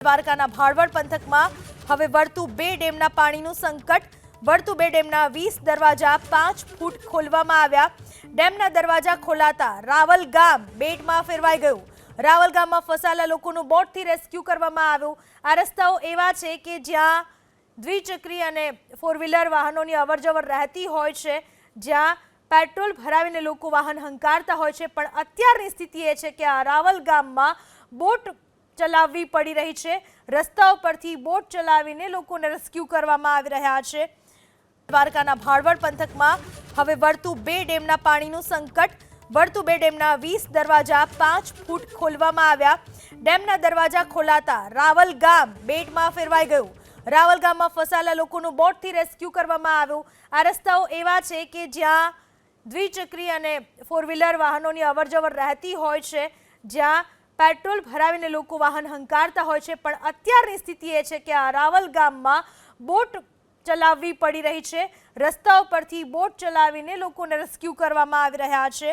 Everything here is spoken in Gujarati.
દ્વારકાના ભાળવડ પંથકમાં હવે વળતું 2 ડેમના પાણીનું સંકટ। વળતું 2 ડેમના 20 દરવાજા 5 ફૂટ ખોલવામાં આવ્યા। ડેમના દરવાજા ખોલાતા રાવલ ગામ બેટમાં ફેરવાઈ ગયું। રાવલ ગામમાં ફસાયેલા લોકોનું બોટથી રેસ્ક્યુ કરવામાં આવ્યું। આ રસ્તાઓ એવા છે કે જ્યાં દ્વિચક્રી અને 4 વ્હીલર વાહનોની અવરજવર રહેતી હોય છે, જ્યાં પેટ્રોલ ભરાવીને લોકો વાહન હંકારતા હોય છે, પણ અત્યારની સ્થિતિ એ છે કે આ રાવલ ગામમાં બોટ ચલાવવી પડી રહી છે। રસ્તાઓ પરથી બોટ ચલાવીને લોકોને રેસ્ક્યુ કરવામાં આવી રહ્યા છે। દ્વારકાના ભાળવડ પંથકમાં હવે વળતું 2 ડેમના પાણીનું સંકટ। વળતું 2 ડેમના 20 દરવાજા 5 ફૂટ ખોલવામાં આવ્યા। ડેમના દરવાજા ખોલાતા રાવલ ગામ બેટમાં ફેરવાઈ ગયું। રાવલ ગામમાં ફસાયેલા લોકોનું બોટથી રેસ્ક્યુ કરવામાં આવ્યું। આ રસ્તાઓ એવા છે કે જ્યાં દ્વિચક્રી અને 4 વ્હીલર વાહનોની અવરજવર રહેતી હોય છે, જ્યાં પેટ્રોલ ભરાવીને લોકો વાહન હંકારતા હોય છે, પણ અત્યારની સ્થિતિ એ છે કે આ રાવલ ગામમાં બોટ ચલાવવી પડી રહી છે। રસ્તાઓ પરથી બોટ ચલાવીને લોકોને રેસ્ક્યુ કરવામાં આવી રહ્યા છે।